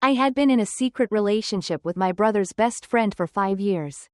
I had been in a secret relationship with my brother's best friend for 5 years.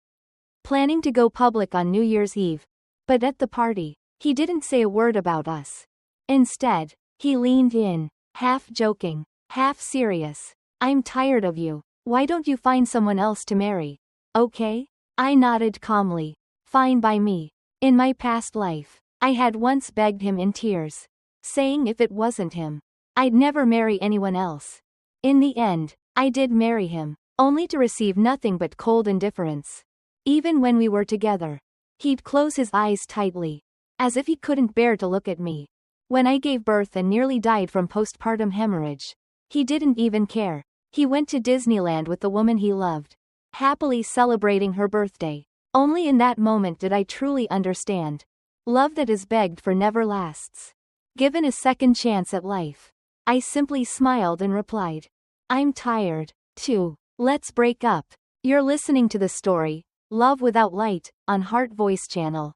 Planning to go public on New Year's Eve. But at the party, he didn't say a word about us. Instead, he leaned in, half joking, half serious. "I'm tired of you. Why don't you find someone else to marry? Okay?" I nodded calmly. Fine by me. In my past life, I had once begged him in tears, saying if it wasn't him, I'd never marry anyone else. In the end, I did marry him, only to receive nothing but cold indifference. Even when we were together, he'd close his eyes tightly, as if he couldn't bear to look at me. When I gave birth and nearly died from postpartum hemorrhage, he didn't even care. He went to Disneyland with the woman he loved, happily celebrating her birthday. Only in that moment did I truly understand. Love that is begged for never lasts. Given a second chance at life, I simply smiled and replied, "I'm tired, too. Let's break up." You're listening to the story, Love Without Light, on HeartVoice channel.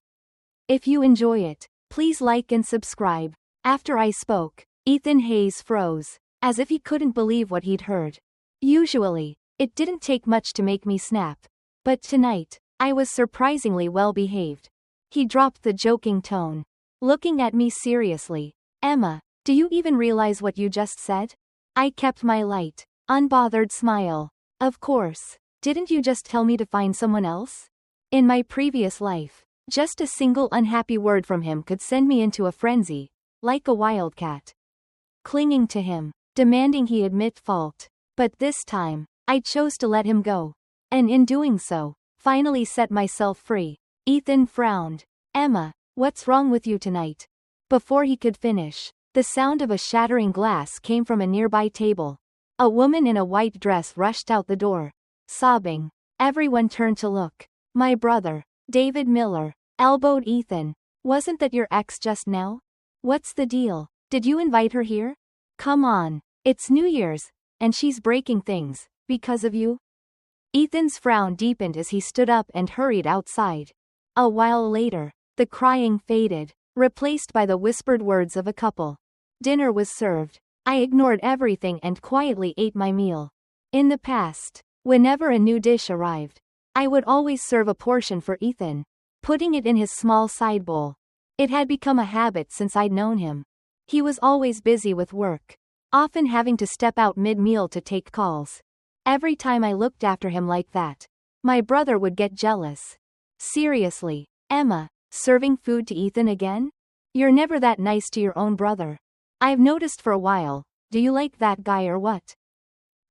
If you enjoy it, please like and subscribe. After I spoke, Ethan Hayes froze, as if he couldn't believe what he'd heard. Usually, it didn't take much to make me snap. But tonight, I was surprisingly well behaved. He dropped the joking tone, looking at me seriously. "Emma, do you even realize what you just said?" I kept my light, unbothered smile. "Of course. Didn't you just tell me to find someone else?" In my previous life, just a single unhappy word from him could send me into a frenzy, like a wildcat. Clinging to him, demanding he admit fault. But this time, I chose to let him go. And in doing so, finally set myself free. Ethan frowned. "Emma, what's wrong with you tonight?" Before he could finish, the sound of a shattering glass came from a nearby table. A woman in a white dress rushed out the door, sobbing. Everyone turned to look. My brother, David Miller, elbowed Ethan. "Wasn't that your ex just now? What's the deal? Did you invite her here? Come on, it's New Year's, and she's breaking things, because of you?" Ethan's frown deepened as he stood up and hurried outside. A while later, the crying faded, replaced by the whispered words of a couple. Dinner was served. I ignored everything and quietly ate my meal. In the past, whenever a new dish arrived, I would always serve a portion for Ethan, putting it in his small side bowl. It had become a habit since I'd known him. He was always busy with work, often having to step out mid-meal to take calls. Every time I looked after him like that, my brother would get jealous. "Seriously, Emma, serving food to Ethan again? You're never that nice to your own brother. I've noticed for a while. Do you like that guy or what?"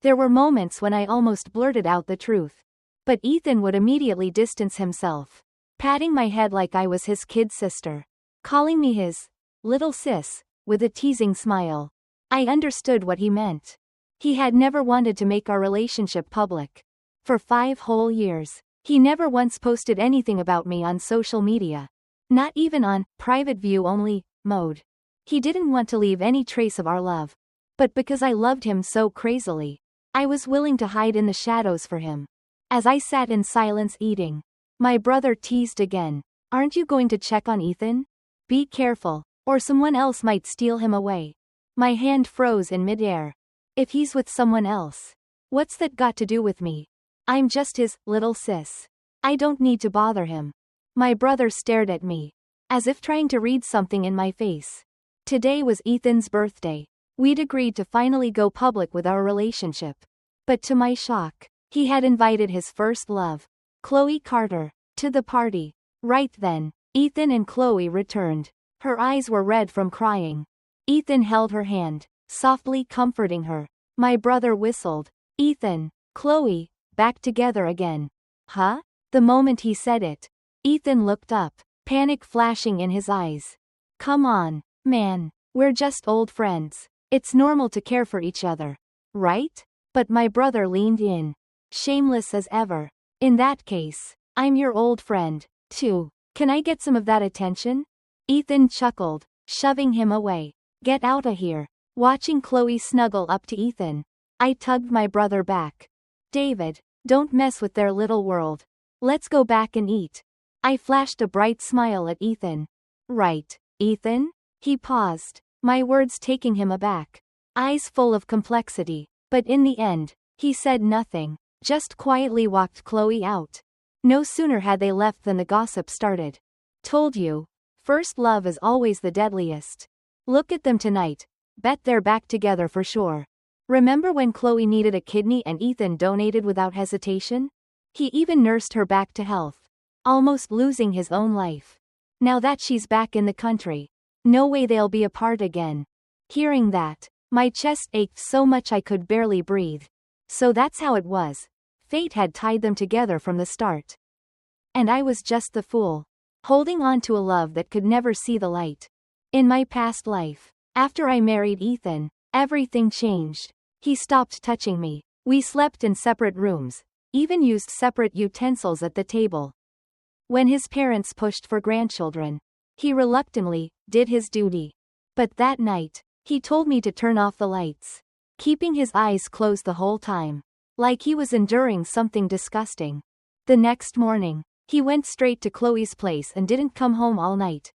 There were moments when I almost blurted out the truth. But Ethan would immediately distance himself, patting my head like I was his kid sister, calling me his little sis, with a teasing smile. I understood what he meant. He had never wanted to make our relationship public. For 5 whole years, he never once posted anything about me on social media. Not even on private view only mode. He didn't want to leave any trace of our love. But because I loved him so crazily, I was willing to hide in the shadows for him. As I sat in silence eating, my brother teased again. "Aren't you going to check on Ethan? Be careful, or someone else might steal him away." My hand froze in midair. If he's with someone else, what's that got to do with me? I'm just his little sis. I don't need to bother him. My brother stared at me, as if trying to read something in my face. Today was Ethan's birthday. We'd agreed to finally go public with our relationship. But to my shock, he had invited his first love, Chloe Carter, to the party. Right then, Ethan and Chloe returned. Her eyes were red from crying. Ethan held her hand, softly comforting her. My brother whistled. "Ethan, Chloe, back together again." "Huh?" The moment he said it, Ethan looked up, panic flashing in his eyes. "Come on, man, we're just old friends. It's normal to care for each other, right?" But my brother leaned in, shameless as ever. "In that case, I'm your old friend, too. Can I get some of that attention?" Ethan chuckled, shoving him away. "Get outta here." Watching Chloe snuggle up to Ethan, I tugged my brother back. "David, don't mess with their little world. Let's go back and eat." I flashed a bright smile at Ethan. "Right, Ethan?" He paused, my words taking him aback. Eyes full of complexity. But in the end, he said nothing, just quietly walked Chloe out. No sooner had they left than the gossip started. Told you. First love is always the deadliest. Look at them tonight. Bet they're back together for sure. Remember when Chloe needed a kidney and Ethan donated without hesitation? He even nursed her back to health, almost losing his own life. Now that she's back in the country, no way they'll be apart again. Hearing that, my chest ached so much I could barely breathe. So that's how it was. Fate had tied them together from the start. And I was just the fool, holding on to a love that could never see the light. In my past life, after I married Ethan, everything changed. He stopped touching me. We slept in separate rooms, even used separate utensils at the table. When his parents pushed for grandchildren, he reluctantly did his duty. But that night, he told me to turn off the lights, keeping his eyes closed the whole time, like he was enduring something disgusting. The next morning, he went straight to Chloe's place and didn't come home all night.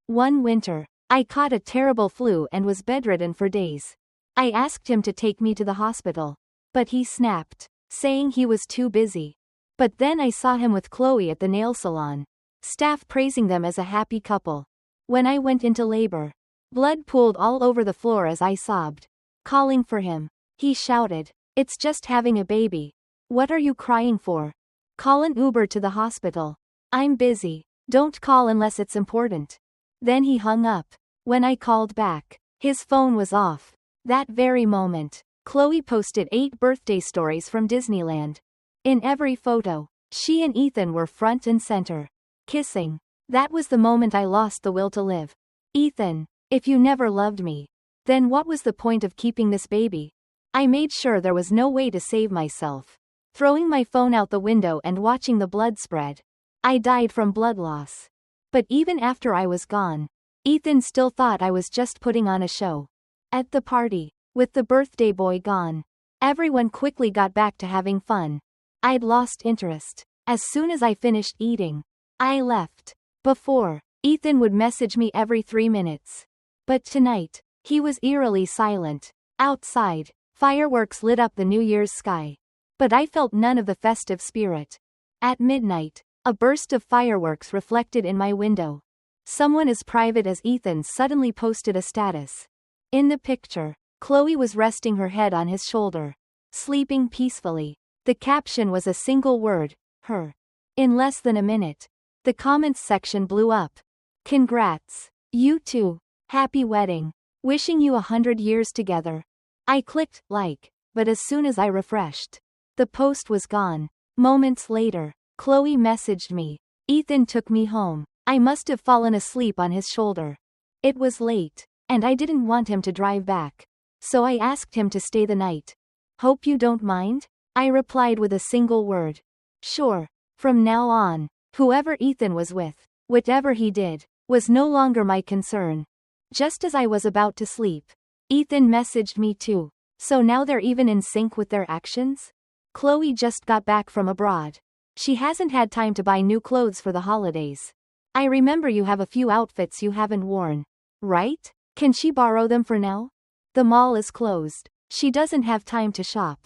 One winter, I caught a terrible flu and was bedridden for days. I asked him to take me to the hospital, but he snapped, saying he was too busy. But then I saw him with Chloe at the nail salon, staff praising them as a happy couple. When I went into labor, blood pooled all over the floor as I sobbed, calling for him. He shouted, "It's just having a baby. What are you crying for? Call an Uber to the hospital. I'm busy. Don't call unless it's important." Then he hung up. When I called back, his phone was off. That very moment, Chloe posted 8 birthday stories from Disneyland. In every photo, she and Ethan were front and center, kissing. That was the moment I lost the will to live. Ethan, if you never loved me, then what was the point of keeping this baby? I made sure there was no way to save myself, throwing my phone out the window and watching the blood spread. I died from blood loss. But even after I was gone, Ethan still thought I was just putting on a show. At the party, with the birthday boy gone, everyone quickly got back to having fun. I'd lost interest. As soon as I finished eating, I left. Before, Ethan would message me every 3 minutes. But tonight, he was eerily silent. Outside, fireworks lit up the New Year's sky. But I felt none of the festive spirit. At midnight, a burst of fireworks reflected in my window. Someone as private as Ethan suddenly posted a status. In the picture, Chloe was resting her head on his shoulder, sleeping peacefully. The caption was a single word, her. In less than a minute, the comments section blew up. "Congrats. You too. Happy wedding. Wishing you 100 years together." I clicked like, but as soon as I refreshed, the post was gone. Moments later, Chloe messaged me. "Ethan took me home. I must have fallen asleep on his shoulder. It was late, and I didn't want him to drive back. So I asked him to stay the night. Hope you don't mind?" I replied with a single word. "Sure." From now on, whoever Ethan was with, whatever he did, was no longer my concern. Just as I was about to sleep, Ethan messaged me too. So now they're even in sync with their actions? Chloe just got back from abroad. She hasn't had time to buy new clothes for the holidays. I remember you have a few outfits you haven't worn, right? Can she borrow them for now? The mall is closed. She doesn't have time to shop.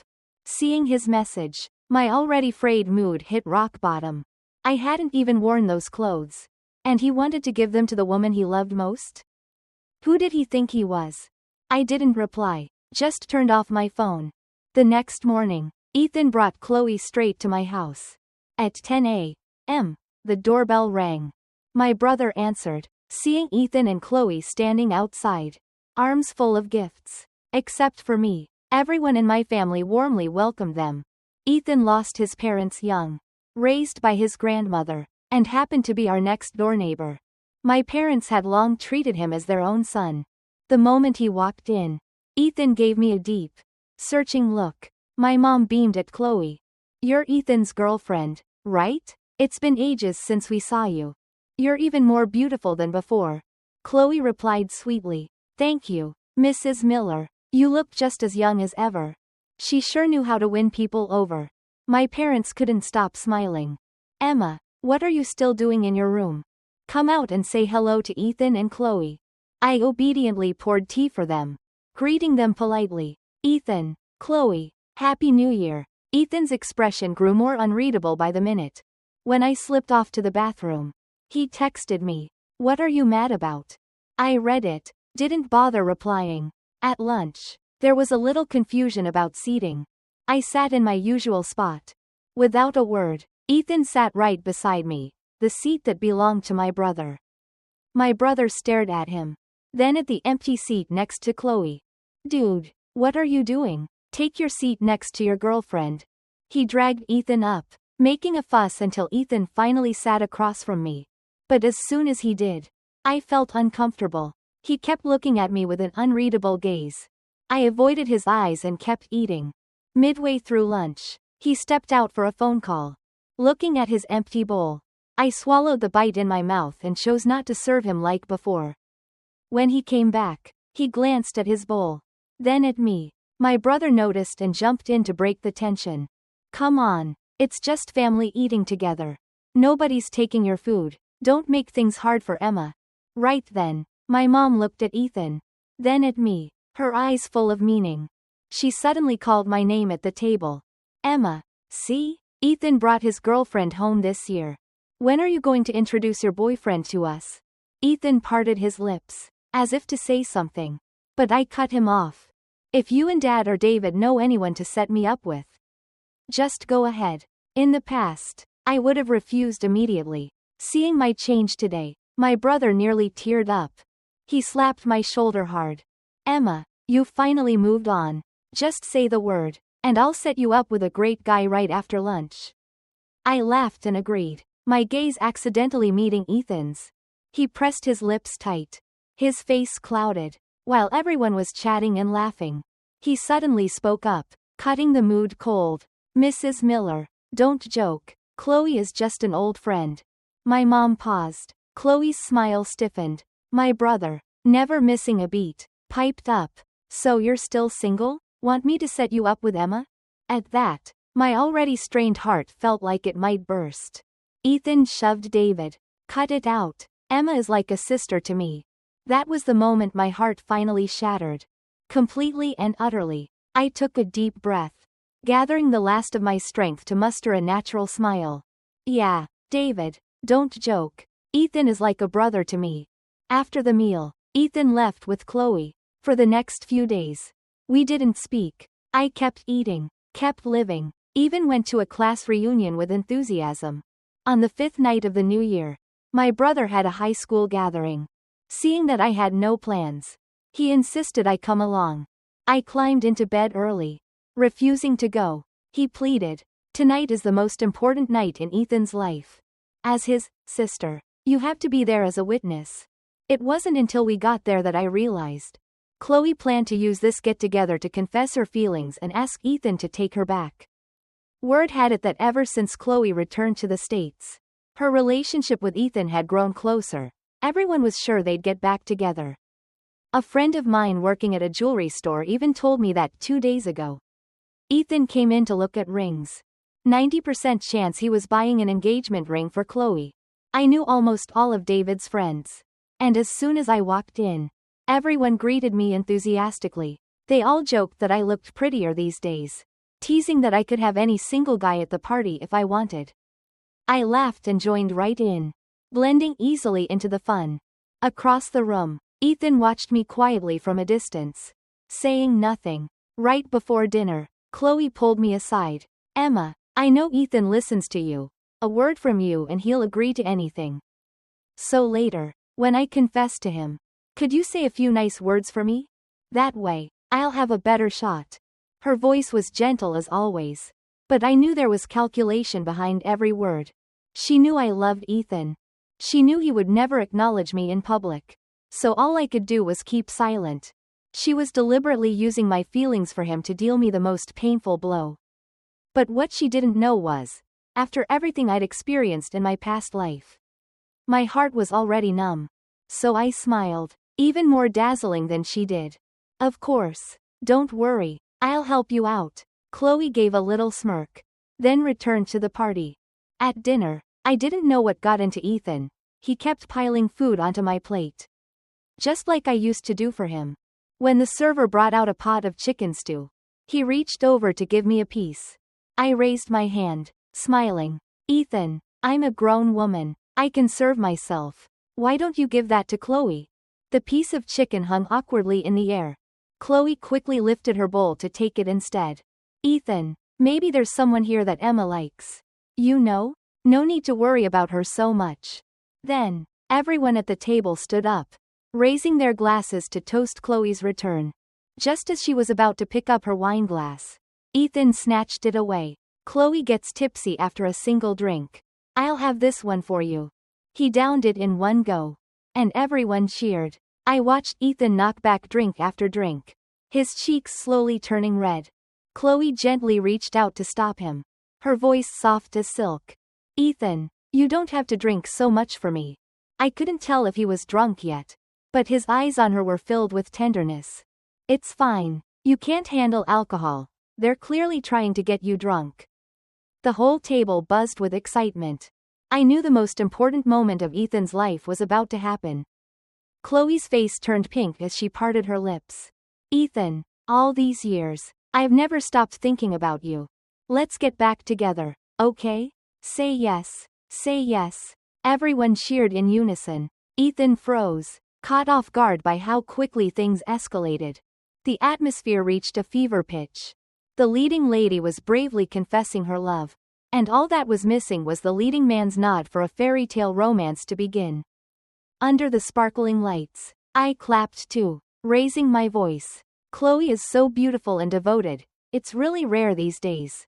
Seeing his message, my already frayed mood hit rock bottom. I hadn't even worn those clothes. And he wanted to give them to the woman he loved most? Who did he think he was? I didn't reply, just turned off my phone. The next morning, Ethan brought Chloe straight to my house. At 10 a.m., the doorbell rang. My brother answered, seeing Ethan and Chloe standing outside, arms full of gifts. Except for me, everyone in my family warmly welcomed them. Ethan lost his parents young, raised by his grandmother, and happened to be our next-door neighbor. My parents had long treated him as their own son. The moment he walked in, Ethan gave me a deep, searching look. My mom beamed at Chloe. "You're Ethan's girlfriend, right? It's been ages since we saw you. You're even more beautiful than before." Chloe replied sweetly, "Thank you, Mrs. Miller. You look just as young as ever." She sure knew how to win people over. My parents couldn't stop smiling. "Emma, what are you still doing in your room? Come out and say hello to Ethan and Chloe." I obediently poured tea for them, greeting them politely. "Ethan, Chloe, Happy New Year. Ethan's expression grew more unreadable by the minute. When I slipped off to the bathroom, he texted me, "What are you mad about?" I read it, didn't bother replying. At lunch, there was a little confusion about seating. I sat in my usual spot. Without a word, Ethan sat right beside me, the seat that belonged to my brother. My brother stared at him, then at the empty seat next to Chloe. "Dude, what are you doing? Take your seat next to your girlfriend." He dragged Ethan up, making a fuss until Ethan finally sat across from me. But as soon as he did, I felt uncomfortable. He kept looking at me with an unreadable gaze. I avoided his eyes and kept eating. Midway through lunch, he stepped out for a phone call. Looking at his empty bowl, I swallowed the bite in my mouth and chose not to serve him like before. When he came back, he glanced at his bowl, then at me. My brother noticed and jumped in to break the tension. "Come on, it's just family eating together. Nobody's taking your food, don't make things hard for Emma." Right then, my mom looked at Ethan, then at me, her eyes full of meaning. She suddenly called my name at the table. "Emma, see? Ethan brought his girlfriend home this year. When are you going to introduce your boyfriend to us?" Ethan parted his lips, as if to say something. But I cut him off. "If you and Dad or David know anyone to set me up with, just go ahead." In the past, I would have refused immediately. Seeing my change today, my brother nearly teared up. He slapped my shoulder hard. "Emma, you finally moved on. Just say the word, and I'll set you up with a great guy right after lunch." I laughed and agreed, my gaze accidentally meeting Ethan's. He pressed his lips tight. His face clouded. While everyone was chatting and laughing, he suddenly spoke up, cutting the mood cold. "Mrs. Miller, don't joke. Chloe is just an old friend." My mom paused. Chloe's smile stiffened. My brother, never missing a beat, piped up, "So you're still single? Want me to set you up with Emma?" At that, my already strained heart felt like it might burst. Ethan shoved David. "Cut it out. Emma is like a sister to me." That was the moment my heart finally shattered. Completely and utterly. I took a deep breath, gathering the last of my strength to muster a natural smile. "Yeah, David, don't joke. Ethan is like a brother to me." After the meal, Ethan left with Chloe. For the next few days, we didn't speak. I kept eating, kept living, even went to a class reunion with enthusiasm. On the 5th night of the new year, my brother had a high school gathering. Seeing that I had no plans, he insisted I come along. I climbed into bed early. Refusing to go, he pleaded, "Tonight is the most important night in Ethan's life. As his sister, you have to be there as a witness." It wasn't until we got there that I realized Chloe planned to use this get-together to confess her feelings and ask Ethan to take her back. Word had it that ever since Chloe returned to the States, her relationship with Ethan had grown closer. Everyone was sure they'd get back together. A friend of mine working at a jewelry store even told me that 2 days ago, Ethan came in to look at rings. 90% chance he was buying an engagement ring for Chloe. I knew almost all of David's friends. And as soon as I walked in, everyone greeted me enthusiastically. They all joked that I looked prettier these days, teasing that I could have any single guy at the party if I wanted. I laughed and joined right in, blending easily into the fun. Across the room, Ethan watched me quietly from a distance, saying nothing. Right before dinner, Chloe pulled me aside. "Emma, I know Ethan listens to you. A word from you and he'll agree to anything. So later, when I confess to him, could you say a few nice words for me? That way, I'll have a better shot." Her voice was gentle as always, but I knew there was calculation behind every word. She knew I loved Ethan. She knew he would never acknowledge me in public. So all I could do was keep silent. She was deliberately using my feelings for him to deal me the most painful blow. But what she didn't know was, after everything I'd experienced in my past life, my heart was already numb. So I smiled, even more dazzling than she did. "Of course. Don't worry. I'll help you out." Chloe gave a little smirk, then returned to the party. At dinner, I didn't know what got into Ethan. He kept piling food onto my plate, just like I used to do for him. When the server brought out a pot of chicken stew, He reached over to give me a piece. I raised my hand, smiling. Ethan, I'm a grown woman. I can serve myself. Why don't you give that to Chloe? The piece of chicken hung awkwardly in the air. Chloe quickly lifted her bowl to take it instead. Ethan, maybe there's someone here that Emma likes. You know? No need to worry about her so much. Then, everyone at the table stood up, raising their glasses to toast Chloe's return. Just as she was about to pick up her wine glass, Ethan snatched it away. Chloe gets tipsy after a single drink. I'll have this one for you. He downed it in one go. And everyone cheered. I watched Ethan knock back drink after drink, his cheeks slowly turning red. Chloe gently reached out to stop him, her voice soft as silk. Ethan, you don't have to drink so much for me. I couldn't tell if he was drunk yet, but his eyes on her were filled with tenderness. It's fine. You can't handle alcohol. They're clearly trying to get you drunk. The whole table buzzed with excitement. I knew the most important moment of Ethan's life was about to happen. Chloe's face turned pink as she parted her lips. Ethan, all these years, I've never stopped thinking about you. Let's get back together, okay? Say yes. Say yes. Everyone cheered in unison. Ethan froze, caught off guard by how quickly things escalated. The atmosphere reached a fever pitch. The leading lady was bravely confessing her love, and all that was missing was the leading man's nod for a fairy tale romance to begin. Under the sparkling lights, I clapped too, raising my voice. Chloe is so beautiful and devoted, it's really rare these days.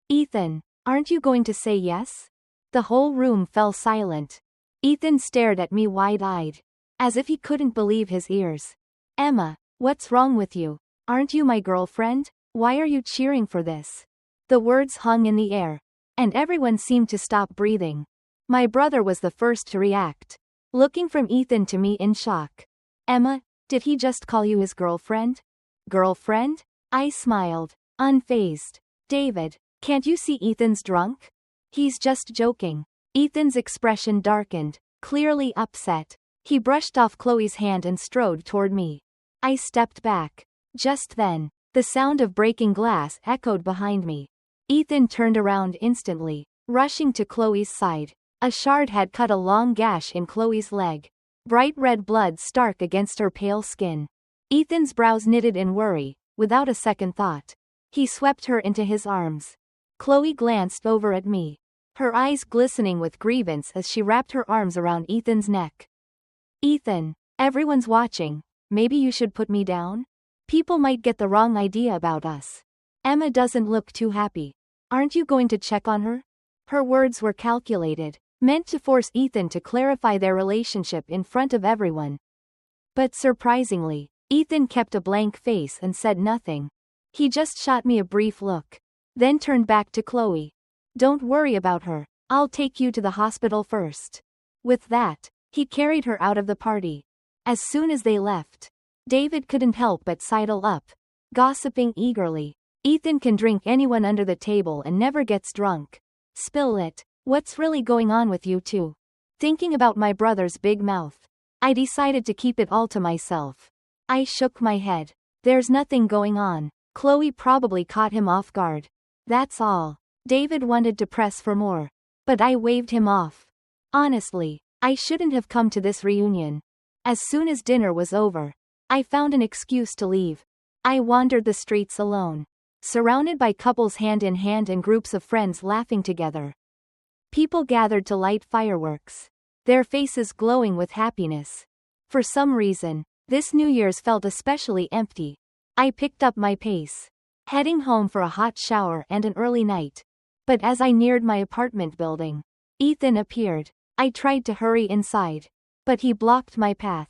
Ethan, aren't you going to say yes? The whole room fell silent. Ethan stared at me wide-eyed, as if he couldn't believe his ears. Emma, what's wrong with you? Aren't you my girlfriend? Why are you cheering for this? The words hung in the air, and everyone seemed to stop breathing. My brother was the first to react, looking from Ethan to me in shock. Emma, did he just call you his girlfriend? Girlfriend? I smiled, unfazed. David, can't you see Ethan's drunk? He's just joking. Ethan's expression darkened, clearly upset. He brushed off Chloe's hand and strode toward me. I stepped back. Just then, the sound of breaking glass echoed behind me. Ethan turned around instantly, rushing to Chloe's side. A shard had cut a long gash in Chloe's leg. Bright red blood stark against her pale skin. Ethan's brows knitted in worry, without a second thought. He swept her into his arms. Chloe glanced over at me, her eyes glistening with grievance as she wrapped her arms around Ethan's neck. Ethan, everyone's watching. Maybe you should put me down? People might get the wrong idea about us. Emma doesn't look too happy. Aren't you going to check on her? Her words were calculated, meant to force Ethan to clarify their relationship in front of everyone. But surprisingly, Ethan kept a blank face and said nothing. He just shot me a brief look, then turned back to Chloe. Don't worry about her. I'll take you to the hospital first. With that, he carried her out of the party. As soon as they left, David couldn't help but sidle up, gossiping eagerly. Ethan can drink anyone under the table and never gets drunk. Spill it. What's really going on with you two? Thinking about my brother's big mouth, I decided to keep it all to myself. I shook my head. There's nothing going on. Chloe probably caught him off guard. That's all. David wanted to press for more, but I waved him off. Honestly, I shouldn't have come to this reunion. As soon as dinner was over, I found an excuse to leave. I wandered the streets alone, surrounded by couples hand in hand and groups of friends laughing together. People gathered to light fireworks, their faces glowing with happiness. For some reason, this New Year's felt especially empty. I picked up my pace, heading home for a hot shower and an early night. But as I neared my apartment building, Ethan appeared. I tried to hurry inside, but he blocked my path.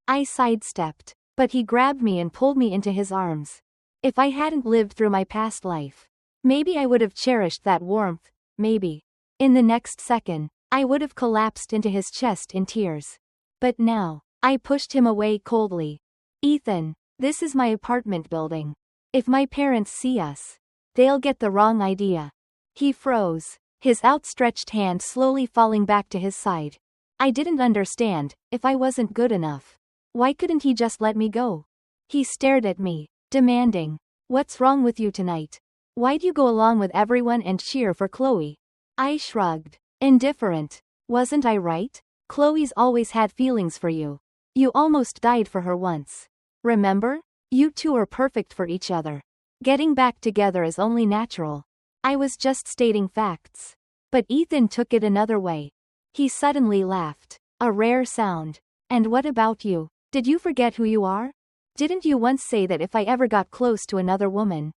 I sidestepped, but he grabbed me and pulled me into his arms. If I hadn't lived through my past life, maybe I would have cherished that warmth, maybe. In the next second, I would have collapsed into his chest in tears. But now, I pushed him away coldly. Ethan, this is my apartment building. If my parents see us, they'll get the wrong idea. He froze, his outstretched hand slowly falling back to his side. I didn't understand. If I wasn't good enough, why couldn't he just let me go? He stared at me, demanding. What's wrong with you tonight? Why'd you go along with everyone and cheer for Chloe? I shrugged. Indifferent. Wasn't I right? Chloe's always had feelings for you. You almost died for her once. Remember? You two are perfect for each other. Getting back together is only natural. I was just stating facts. But Ethan took it another way. He suddenly laughed. A rare sound. And what about you? Did you forget who you are? Didn't you once say that if I ever got close to another woman?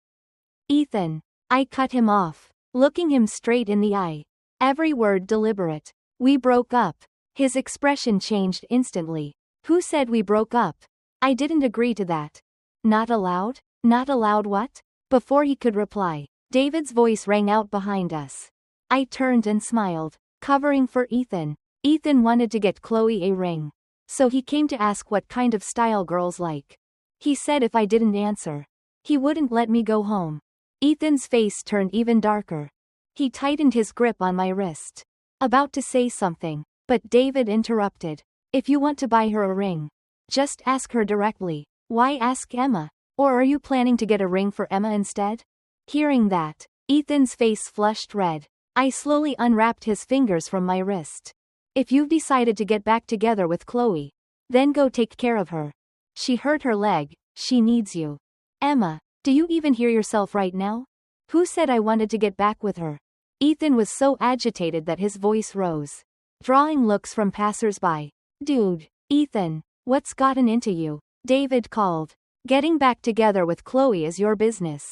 Ethan. I cut him off, looking him straight in the eye. Every word deliberate. We broke up. His expression changed instantly. Who said we broke up? I didn't agree to that. Not allowed? Not allowed what? Before he could reply, David's voice rang out behind us. I turned and smiled, covering for Ethan. Ethan wanted to get Chloe a ring. So he came to ask what kind of style girls like. He said if I didn't answer, he wouldn't let me go home. Ethan's face turned even darker. He tightened his grip on my wrist. About to say something, but David interrupted. If you want to buy her a ring, just ask her directly. Why ask Emma? Or are you planning to get a ring for Emma instead? Hearing that, Ethan's face flushed red. I slowly unwrapped his fingers from my wrist. If you've decided to get back together with Chloe, then go take care of her. She hurt her leg, she needs you. Emma, do you even hear yourself right now? Who said I wanted to get back with her? Ethan was so agitated that his voice rose, drawing looks from passers-by. Dude, Ethan, what's gotten into you? David called. Getting back together with Chloe is your business.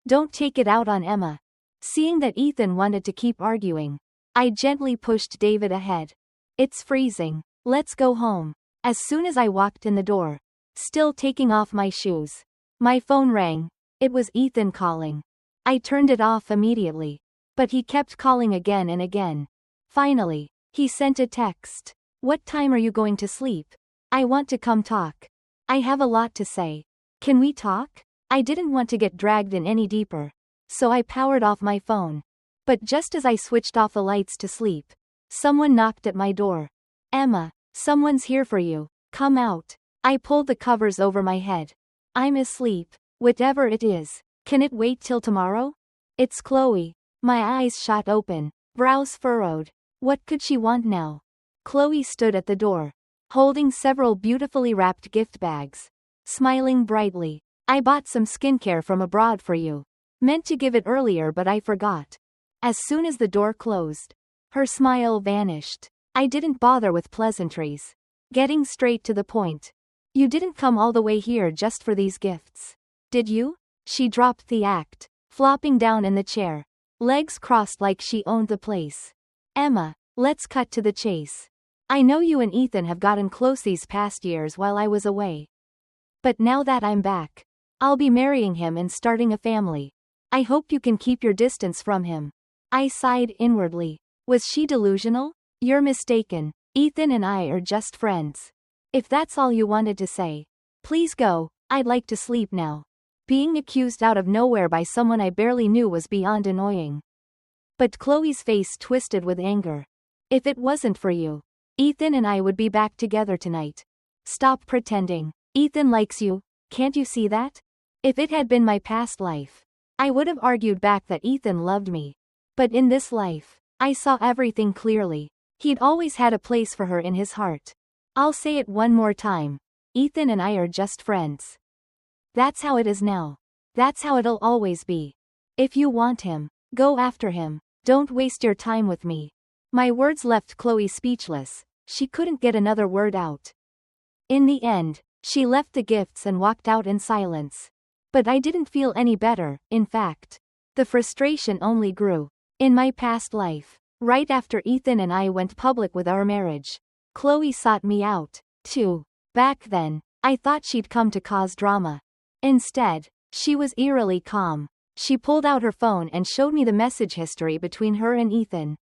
Don't take it out on Emma. Seeing that Ethan wanted to keep arguing, I gently pushed David ahead. It's freezing. Let's go home. As soon as I walked in the door, still taking off my shoes, my phone rang. It was Ethan calling. I turned it off immediately, but he kept calling again and again. Finally, he sent a text. What time are you going to sleep? I want to come talk. I have a lot to say. Can we talk? I didn't want to get dragged in any deeper, so I powered off my phone. But just as I switched off the lights to sleep, someone knocked at my door. Emma, someone's here for you. Come out. I pulled the covers over my head. I'm asleep. Whatever it is, can it wait till tomorrow? It's Chloe. My eyes shot open, brows furrowed. What could she want now? Chloe stood at the door, holding several beautifully wrapped gift bags, smiling brightly. I bought some skincare from abroad for you. Meant to give it earlier but I forgot. As soon as the door closed, her smile vanished. I didn't bother with pleasantries. Getting straight to the point. You didn't come all the way here just for these gifts. Did you? She dropped the act, flopping down in the chair, legs crossed like she owned the place. Emma, let's cut to the chase. I know you and Ethan have gotten close these past years while I was away. But now that I'm back, I'll be marrying him and starting a family. I hope you can keep your distance from him. I sighed inwardly. Was she delusional? You're mistaken. Ethan and I are just friends. If that's all you wanted to say, please go. I'd like to sleep now. Being accused out of nowhere by someone I barely knew was beyond annoying. But Chloe's face twisted with anger. If it wasn't for you, Ethan and I would be back together tonight. Stop pretending. Ethan likes you, can't you see that? If it had been my past life, I would have argued back that Ethan loved me. But in this life, I saw everything clearly. He'd always had a place for her in his heart. I'll say it one more time. Ethan and I are just friends. That's how it is now. That's how it'll always be. If you want him, go after him. Don't waste your time with me. My words left Chloe speechless. She couldn't get another word out. In the end, she left the gifts and walked out in silence. But I didn't feel any better, in fact. The frustration only grew. In my past life, right after Ethan and I went public with our marriage, Chloe sought me out, too. Back then, I thought she'd come to cause drama. Instead, she was eerily calm. She pulled out her phone and showed me the message history between her and Ethan.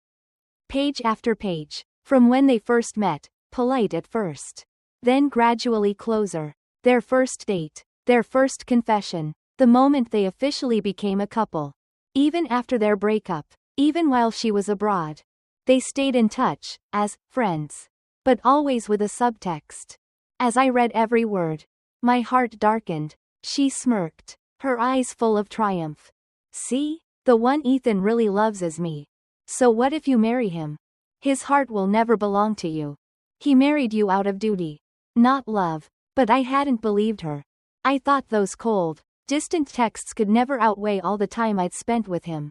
Page after page. From when they first met, polite at first. Then gradually closer. Their first date. Their first confession. The moment they officially became a couple. Even after their breakup. Even while she was abroad. They stayed in touch, as friends. But always with a subtext. As I read every word, my heart darkened. She smirked. her eyes full of triumph. See? The one Ethan really loves is me. So what if you marry him? His heart will never belong to you. He married you out of duty, not love. But I hadn't believed her. I thought those cold, distant texts could never outweigh all the time I'd spent with him.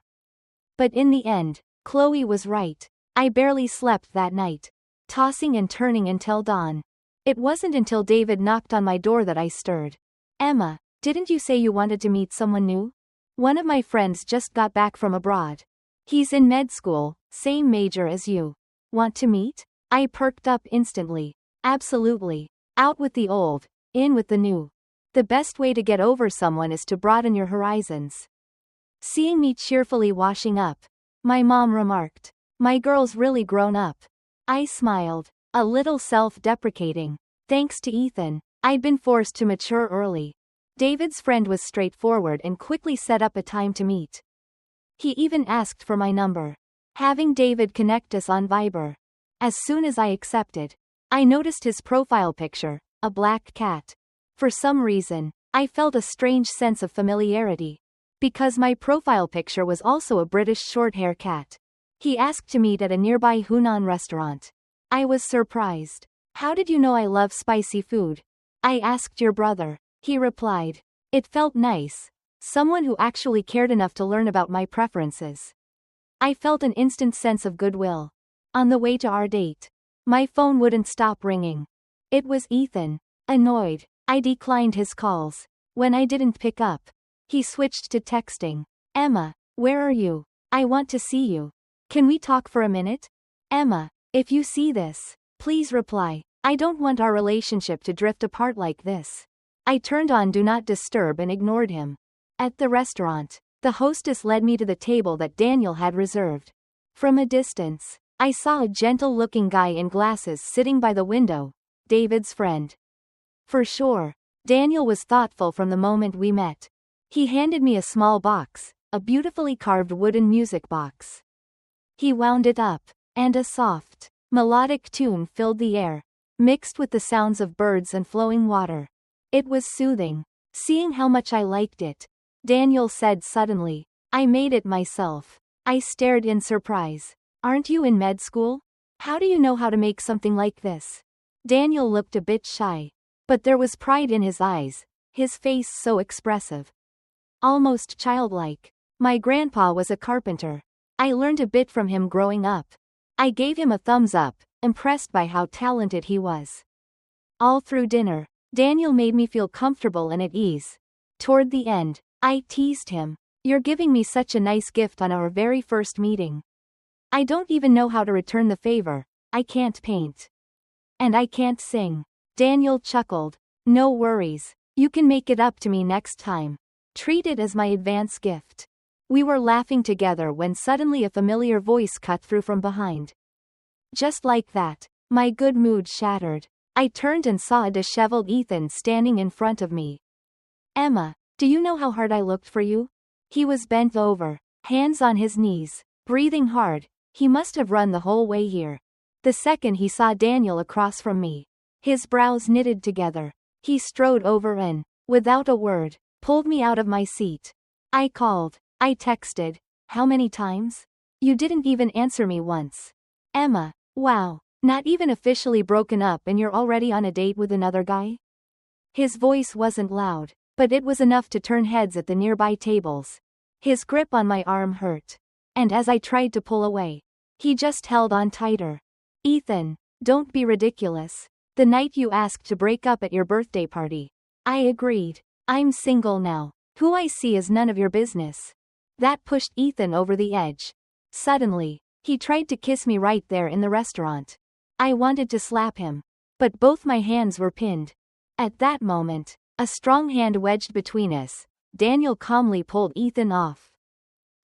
But in the end, Chloe was right. I barely slept that night, tossing and turning until dawn. It wasn't until David knocked on my door that I stirred. Emma, didn't you say you wanted to meet someone new? One of my friends just got back from abroad. He's in med school, same major as you. Want to meet? I perked up instantly. Absolutely. Out with the old, in with the new. The best way to get over someone is to broaden your horizons. Seeing me cheerfully washing up, my mom remarked, "My girl's really grown up." I smiled, a little self-deprecating. Thanks to Ethan, I'd been forced to mature early. David's friend was straightforward and quickly set up a time to meet. He even asked for my number, having David connect us on Viber. As soon as I accepted, I noticed his profile picture, a black cat. For some reason, I felt a strange sense of familiarity. Because my profile picture was also a British shorthair cat. He asked to meet at a nearby Hunan restaurant. I was surprised. How did you know I love spicy food? I asked your brother. He replied. It felt nice. Someone who actually cared enough to learn about my preferences. I felt an instant sense of goodwill. On the way to our date, my phone wouldn't stop ringing. It was Ethan. Annoyed, I declined his calls. When I didn't pick up, he switched to texting. Emma, where are you? I want to see you. Can we talk for a minute? Emma, if you see this, please reply. I don't want our relationship to drift apart like this. I turned on Do Not Disturb and ignored him. At the restaurant, the hostess led me to the table that Daniel had reserved. From a distance, I saw a gentle-looking guy in glasses sitting by the window, David's friend. For sure, Daniel was thoughtful from the moment we met. He handed me a small box, a beautifully carved wooden music box. He wound it up, and a soft, melodic tune filled the air, mixed with the sounds of birds and flowing water. It was soothing. Seeing how much I liked it, Daniel said suddenly, I made it myself. I stared in surprise. Aren't you in med school? How do you know how to make something like this? Daniel looked a bit shy, but there was pride in his eyes, his face so expressive. Almost childlike. My grandpa was a carpenter. I learned a bit from him growing up. I gave him a thumbs up, impressed by how talented he was. All through dinner, Daniel made me feel comfortable and at ease. Toward the end, I teased him. You're giving me such a nice gift on our very first meeting. I don't even know how to return the favor. I can't paint. And I can't sing. Daniel chuckled. No worries. You can make it up to me next time. Treat it as my advance gift. We were laughing together when suddenly a familiar voice cut through from behind. Just like that, my good mood shattered. I turned and saw a disheveled Ethan standing in front of me. Emma, do you know how hard I looked for you? He was bent over, hands on his knees, breathing hard. He must have run the whole way here. The second he saw Daniel across from me, his brows knitted together. He strode over and, without a word, pulled me out of my seat. I called. I texted. How many times? You didn't even answer me once. Emma, wow, not even officially broken up and you're already on a date with another guy? His voice wasn't loud, but it was enough to turn heads at the nearby tables. His grip on my arm hurt. And as I tried to pull away, he just held on tighter. Ethan, don't be ridiculous. The night you asked to break up at your birthday party, I agreed. I'm single now. Who I see is none of your business. That pushed Ethan over the edge. Suddenly, he tried to kiss me right there in the restaurant. I wanted to slap him, but both my hands were pinned. At that moment, a strong hand wedged between us. Daniel calmly pulled Ethan off,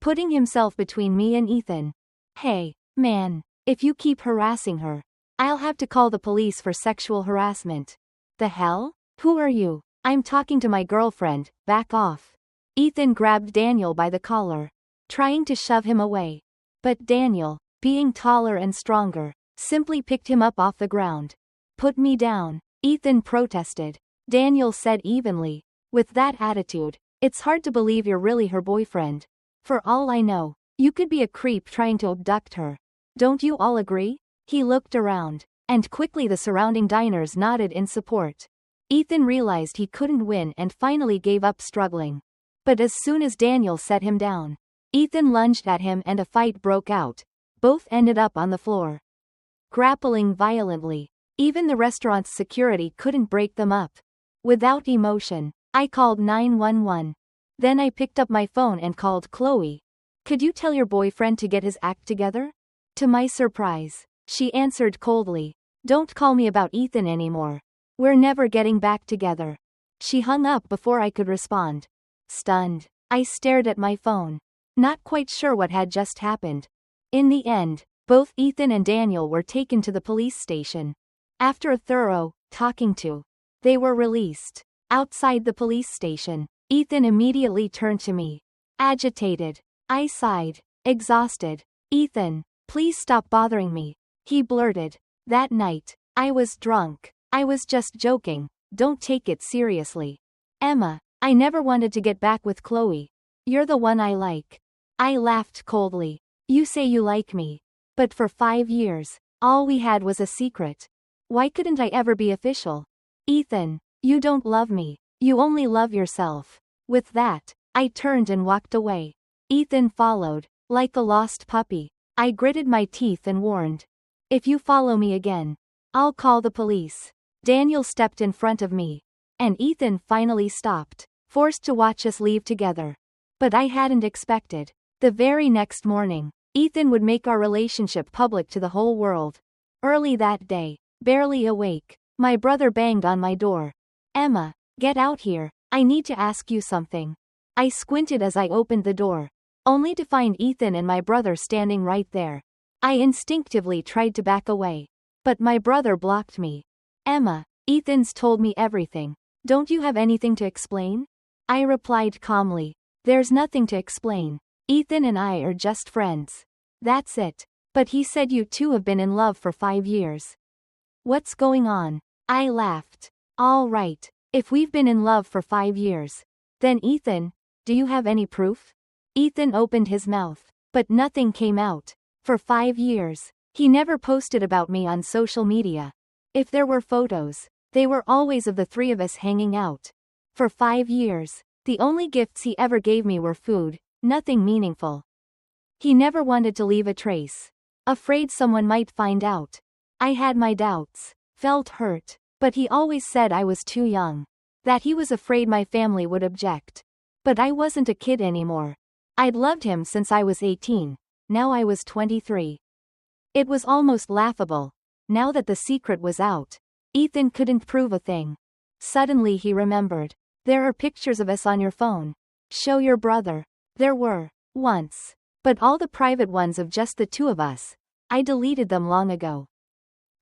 putting himself between me and Ethan. Hey, man, if you keep harassing her, I'll have to call the police for sexual harassment. The hell? Who are you? I'm talking to my girlfriend, back off. Ethan grabbed Daniel by the collar, trying to shove him away. But Daniel, being taller and stronger, simply picked him up off the ground. Put me down, Ethan protested. Daniel said evenly. With that attitude, It's hard to believe you're really her boyfriend. For all I know, you could be a creep trying to abduct her. Don't you all agree? He looked around, and quickly the surrounding diners nodded in support. Ethan realized he couldn't win and finally gave up struggling. But as soon as Daniel set him down, Ethan lunged at him and a fight broke out. Both ended up on the floor, grappling violently. Even the restaurant's security couldn't break them up. Without emotion, I called 911. Then I picked up my phone and called Chloe. Could you tell your boyfriend to get his act together? To my surprise, she answered coldly. Don't call me about Ethan anymore. We're never getting back together. She hung up before I could respond. Stunned, I stared at my phone, not quite sure what had just happened. In the end, both Ethan and Daniel were taken to the police station. After a thorough talking to, they were released. Outside the police station, Ethan immediately turned to me. Agitated. I sighed, exhausted. Ethan, please stop bothering me, he blurted. That night, I was drunk. I was just joking. Don't take it seriously. Emma, I never wanted to get back with Chloe. You're the one I like. I laughed coldly. You say you like me. But for 5 years, all we had was a secret. Why couldn't I ever be official? Ethan, you don't love me. You only love yourself. With that, I turned and walked away. Ethan followed, like a lost puppy. I gritted my teeth and warned. If you follow me again, I'll call the police. Daniel stepped in front of me. And Ethan finally stopped, forced to watch us leave together. But I hadn't expected. The very next morning, Ethan would make our relationship public to the whole world. Early that day, barely awake, my brother banged on my door. Emma, get out here, I need to ask you something. I squinted as I opened the door, only to find Ethan and my brother standing right there. I instinctively tried to back away, but my brother blocked me. Emma, Ethan's told me everything. Don't you have anything to explain? I replied calmly. There's nothing to explain. Ethan and I are just friends. That's it. But he said you two have been in love for 5 years. What's going on? I laughed. All right, if we've been in love for 5 years, then Ethan, do you have any proof? Ethan opened his mouth, but nothing came out. For 5 years, he never posted about me on social media. If there were photos, they were always of the three of us hanging out. For 5 years, the only gifts he ever gave me were food, nothing meaningful. He never wanted to leave a trace. Afraid someone might find out. I had my doubts, felt hurt, but he always said I was too young. That he was afraid my family would object. But I wasn't a kid anymore. I'd loved him since I was 18, now I was 23. It was almost laughable. Now that the secret was out, Ethan couldn't prove a thing. Suddenly he remembered. There are pictures of us on your phone. Show your brother. There were, once. But all the private ones of just the two of us. I deleted them long ago.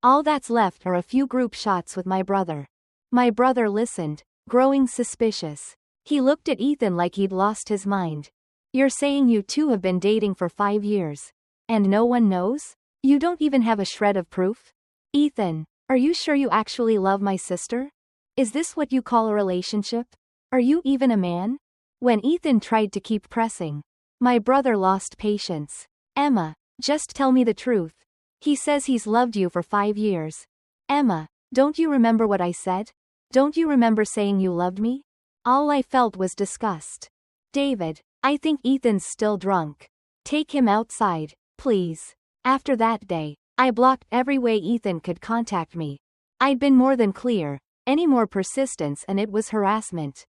All that's left are a few group shots with my brother. My brother listened, growing suspicious. He looked at Ethan like he'd lost his mind. You're saying you two have been dating for 5 years? And no one knows? You don't even have a shred of proof? Ethan, are you sure you actually love my sister? Is this what you call a relationship? Are you even a man? When Ethan tried to keep pressing, my brother lost patience. Emma, just tell me the truth. He says he's loved you for 5 years. Emma, don't you remember what I said? Don't you remember saying you loved me? All I felt was disgust. David, I think Ethan's still drunk. Take him outside, please. After that day, I blocked every way Ethan could contact me. I'd been more than clear. Any more persistence and it was harassment.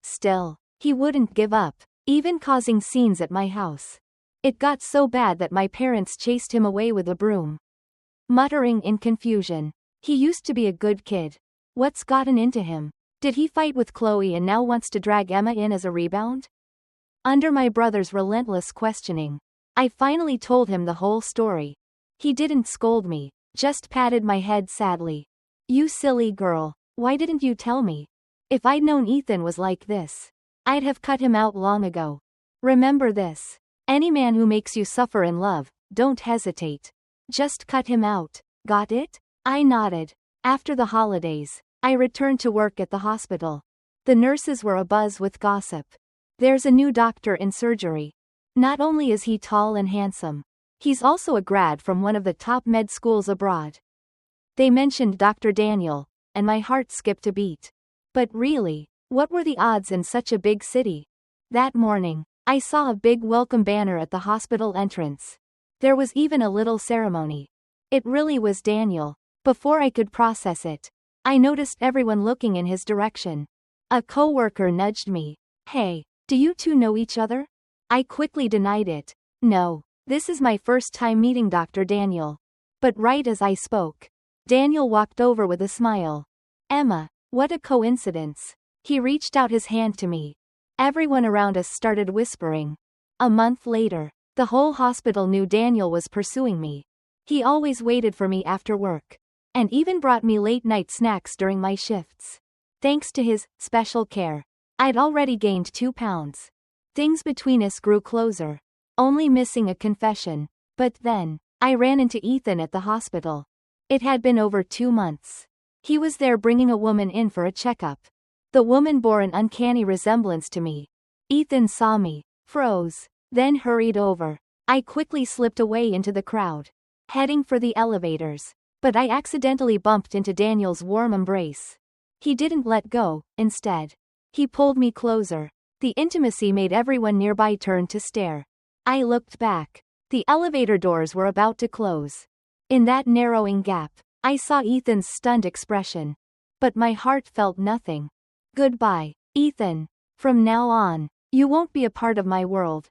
Still, he wouldn't give up, even causing scenes at my house. It got so bad that my parents chased him away with a broom. Muttering in confusion, he used to be a good kid. What's gotten into him? Did he fight with Chloe and now wants to drag Emma in as a rebound? Under my brother's relentless questioning, I finally told him the whole story. He didn't scold me, just patted my head sadly. You silly girl, why didn't you tell me? If I'd known Ethan was like this, I'd have cut him out long ago. Remember this. Any man who makes you suffer in love, don't hesitate. Just cut him out. Got it? I nodded. After the holidays, I returned to work at the hospital. The nurses were abuzz with gossip. There's a new doctor in surgery. Not only is he tall and handsome, he's also a grad from one of the top med schools abroad. They mentioned Dr. Daniel, and my heart skipped a beat. But really, what were the odds in such a big city? That morning, I saw a big welcome banner at the hospital entrance. There was even a little ceremony. It really was Daniel. Before I could process it, I noticed everyone looking in his direction. A coworker nudged me. "Hey, do you two know each other?" I quickly denied it. "No, this is my first time meeting Dr. Daniel." But right as I spoke, Daniel walked over with a smile. "Emma, what a coincidence." He reached out his hand to me. Everyone around us started whispering. A month later, the whole hospital knew Daniel was pursuing me. He always waited for me after work, and even brought me late-night snacks during my shifts. Thanks to his special care, I'd already gained 2 pounds. Things between us grew closer, only missing a confession. But then, I ran into Ethan at the hospital. It had been over 2 months. He was there bringing a woman in for a checkup. The woman bore an uncanny resemblance to me. Ethan saw me, froze, then hurried over. I quickly slipped away into the crowd, heading for the elevators. But I accidentally bumped into Daniel's warm embrace. He didn't let go. Instead, he pulled me closer. The intimacy made everyone nearby turn to stare. I looked back. The elevator doors were about to close. In that narrowing gap, I saw Ethan's stunned expression. But my heart felt nothing. "Goodbye, Ethan. From now on, you won't be a part of my world."